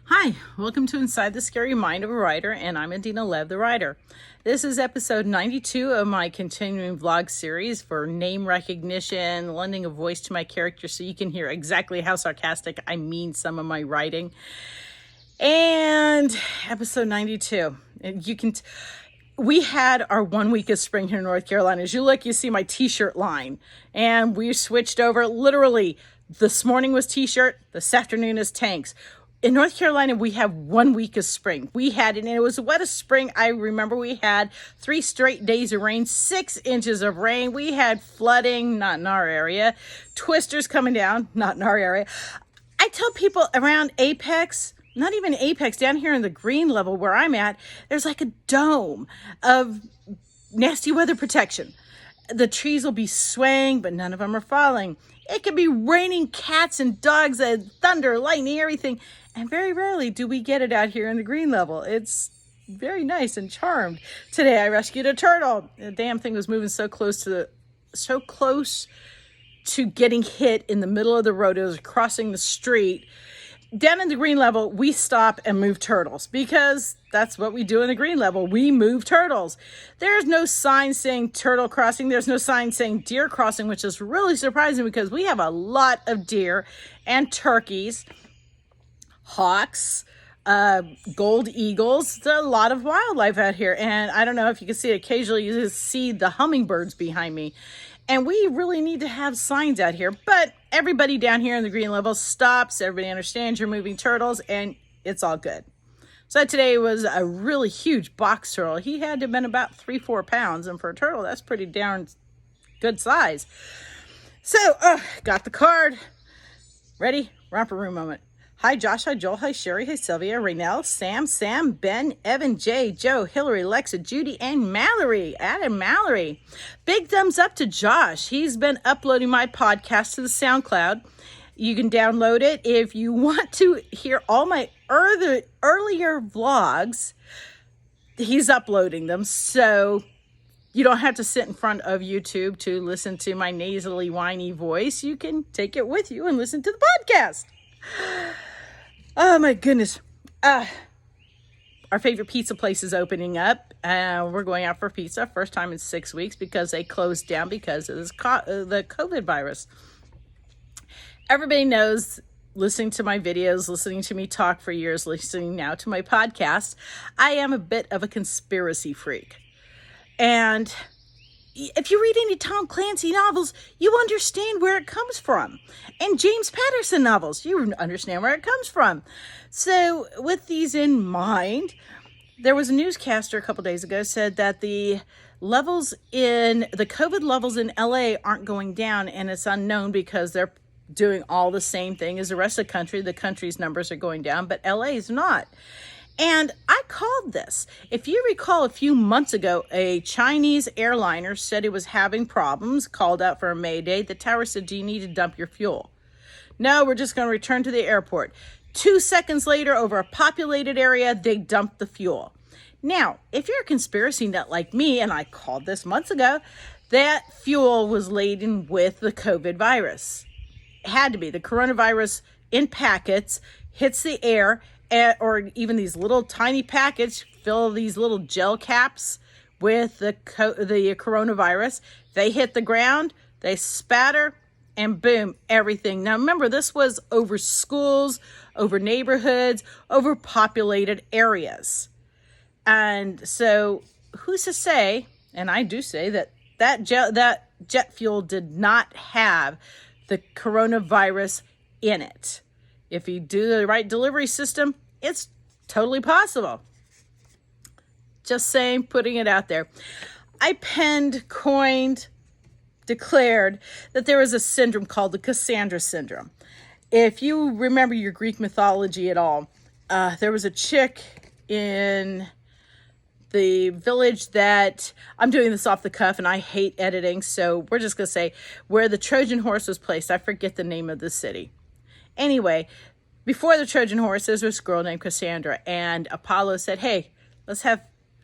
Hi, welcome to Inside the Scary Mind of a Writer, and I'm Adina Lev, the writer. This is episode 92 of my continuing vlog series for name recognition, lending a voice to my characters so you can hear exactly how sarcastic I mean some of my writing. And episode 92, we had our 1 week of spring here in North Carolina. As you look, you see my t-shirt line, and we switched over. Literally, this morning was t-shirt, this afternoon is tanks. In North Carolina, we have 1 week of spring. We had it, and it was the wettest spring I remember. We had 3 straight days of rain, 6 inches of rain. We had flooding, not in our area. Twisters coming down, not in our area. I tell people around Apex, not even Apex, down here in the green level where I'm at, there's like a dome of nasty weather protection. The trees will be swaying, but none of them are falling. It could be raining cats and dogs and thunder, lightning, everything. And very rarely do we get it out here in the green level. It's very nice and charmed. Today I rescued a turtle. The damn thing was moving so close to getting hit in the middle of the road. It was crossing the street. Down in the green level, we stop and move turtles because that's what we do in the green level. We move turtles. There's no sign saying turtle crossing. There's no sign saying deer crossing, which is really surprising because we have a lot of deer and turkeys, hawks, gold eagles. There's a lot of wildlife out here. And I don't know if you can see it. Occasionally you just see the hummingbirds behind me. And we really need to have signs out here. But everybody down here in the green level stops. Everybody understands you're moving turtles, and it's all good. So today was a really huge box turtle. He had to have been about 3-4 pounds. And for a turtle, that's pretty darn good size. So, got the card. Ready? Romper room moment. Hi, Josh. Hi, Joel. Hi, Sherry. Hi, Sylvia. Raynell, Sam, Ben, Evan, Jay, Joe, Hillary, Lexa, Judy, and Mallory. Added Mallory. Big thumbs up to Josh. He's been uploading my podcast to the SoundCloud. You can download it. If you want to hear all my earlier vlogs, he's uploading them. So you don't have to sit in front of YouTube to listen to my nasally, whiny voice. You can take it with you and listen to the podcast. Oh my goodness. Our favorite pizza place is opening up. We're going out for pizza. First time in 6 weeks because they closed down because of the COVID virus. Everybody knows, listening to my videos, listening to me talk for years, listening now to my podcast, I am a bit of a conspiracy freak. And if you read any Tom Clancy novels, you understand where it comes from. And James Patterson novels, you understand where it comes from. So with these in mind, there was a newscaster a couple days ago said that the COVID levels in LA aren't going down, and it's unknown because they're doing all the same thing as the rest of the country. The country's numbers are going down, but LA is not. And I called this. If you recall, a few months ago, a Chinese airliner said it was having problems, called out for a mayday. The tower said, do you need to dump your fuel? No, we're just going to return to the airport. 2 seconds later, over a populated area, they dumped the fuel. Now, if you're a conspiracy nut like me, and I called this months ago, that fuel was laden with the COVID virus. It had to be. The coronavirus in packets hits the air, or even these little tiny packets fill these little gel caps with the coronavirus. They hit the ground, they spatter, and boom, everything. Now remember, this was over schools, over neighborhoods, over populated areas. And so who's to say, and I do say that jet fuel did not have the coronavirus in it. If you do the right delivery system, it's totally possible. Just saying, putting it out there. I penned, coined, declared that there is a syndrome called the Cassandra Syndrome. If you remember your Greek mythology at all, there was a chick in the village that, I'm doing this off the cuff and I hate editing, so we're just going to say where the Trojan horse was placed. I forget the name of the city. Anyway, before the Trojan horse, there was this girl named Cassandra, and Apollo said, hey, let's have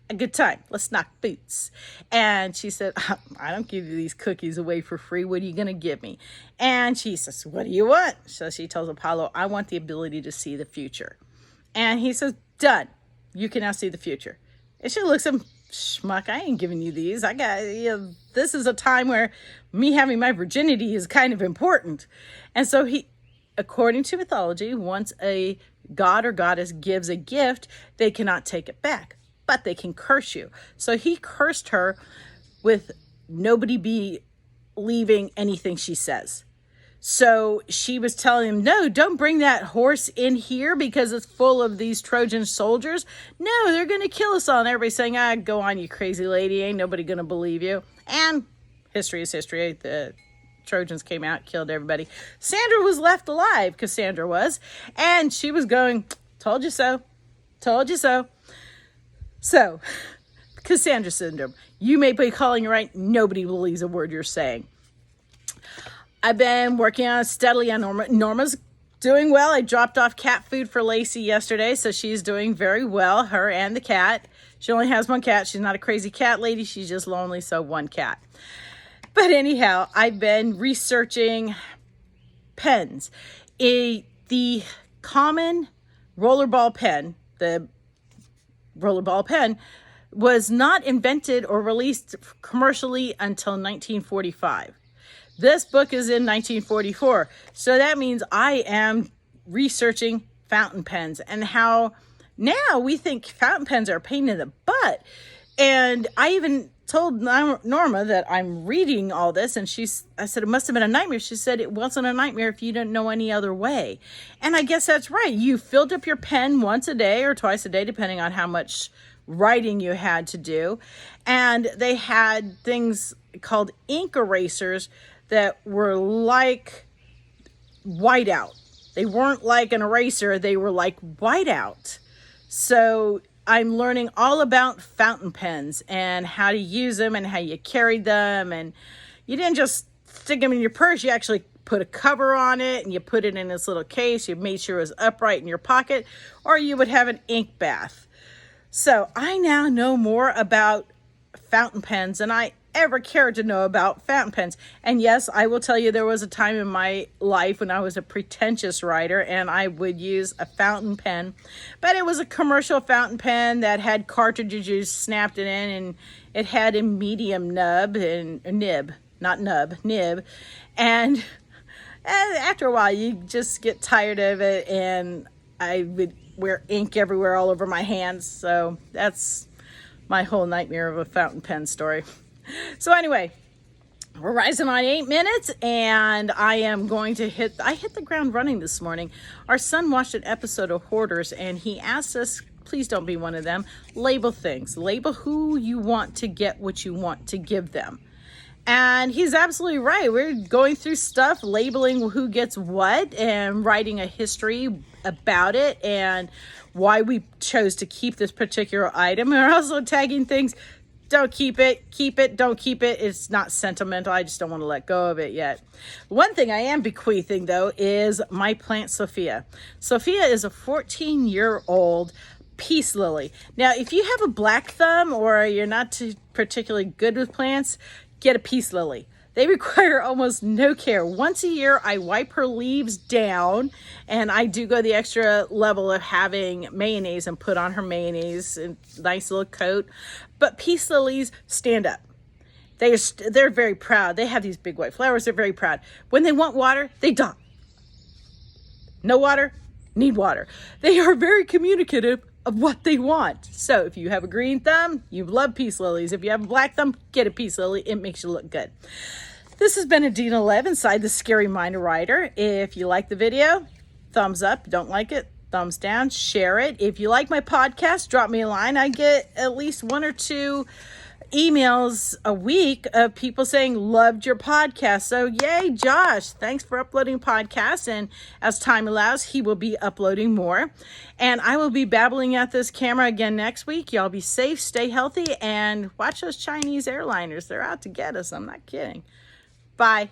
a good time. Let's knock boots. And she said, I don't give you these cookies away for free. What are you going to give me? And she says, what do you want? So she tells Apollo, I want the ability to see the future. And he says, done. You can now see the future. And she looks at him, schmuck, I ain't giving you these. This is a time where me having my virginity is kind of important. And so he, according to mythology, once a god or goddess gives a gift, they cannot take it back, but they can curse you. So he cursed her with nobody believing anything she says. So she was telling him, no, don't bring that horse in here because it's full of these Trojan soldiers. No, they're going to kill us all. And everybody's saying, go on, you crazy lady. Ain't nobody going to believe you. And history is history. The Trojans came out, killed everybody. Sandra was left alive, Cassandra was. And she was going, told you so. Told you so. So, Cassandra Syndrome. You may be calling it right. Nobody believes a word you're saying. I've been working on steadily on Norma. Norma's doing well. I dropped off cat food for Lacey yesterday, so she's doing very well, her and the cat. She only has one cat. She's not a crazy cat lady. She's just lonely, so one cat. But anyhow, I've been researching pens. The common rollerball pen, the rollerball pen, was not invented or released commercially until 1945. This book is in 1944. So that means I am researching fountain pens and how now we think fountain pens are a pain in the butt. And I even told Norma that I'm reading all this, and I said, it must have been a nightmare. She said, it wasn't a nightmare if you didn't know any other way. And I guess that's right. You filled up your pen once a day or twice a day, depending on how much writing you had to do. And they had things called ink erasers that were like whiteout. They weren't like an eraser. They were like whiteout. So I'm learning all about fountain pens and how to use them and how you carried them. And you didn't just stick them in your purse. You actually put a cover on it and you put it in this little case. You made sure it was upright in your pocket, or you would have an ink bath. So I now know more about fountain pens than I ever cared to know about fountain pens. And yes, I will tell you, there was a time in my life when I was a pretentious writer and I would use a fountain pen, but it was a commercial fountain pen that had cartridges you snapped it in, and it had a medium nib. And after a while, you just get tired of it, and I would wear ink everywhere all over my hands. So that's my whole nightmare of a fountain pen story. So anyway, we're rising on 8 minutes, and I am going to hit the ground running this morning. Our son watched an episode of Hoarders, and he asked us, please don't be one of them, label things. Label who you want to get what you want to give them. And he's absolutely right. We're going through stuff, labeling who gets what, and writing a history about it and why we chose to keep this particular item. And we're also tagging things. Don't keep it, don't keep it. It's not sentimental. I just don't want to let go of it yet. One thing I am bequeathing, though, is my plant, Sophia. Sophia is a 14-year-old peace lily. Now, if you have a black thumb or you're not too particularly good with plants, get a peace lily. They require almost no care. Once a year, I wipe her leaves down, and I do go the extra level of having mayonnaise and put on her mayonnaise, and nice little coat. But peace lilies stand up. They're very proud. They have these big white flowers. They're very proud. When they want water, they dump. No water, need water. They are very communicative of what they want. So if you have a green thumb, you love peace lilies. If you have a black thumb, get a peace lily. It makes you look good. This has been Adina Lev inside the Scary Mind Writer. If you like the video, thumbs up. Don't like it, thumbs down. Share it. If you like my podcast, drop me a line. I get at least 1 or 2 emails a week of people saying, loved your podcast. So yay, Josh, thanks for uploading podcasts. And as time allows, he will be uploading more. And I will be babbling at this camera again next week. Y'all be safe, stay healthy, and watch those Chinese airliners. They're out to get us. I'm not kidding. Bye.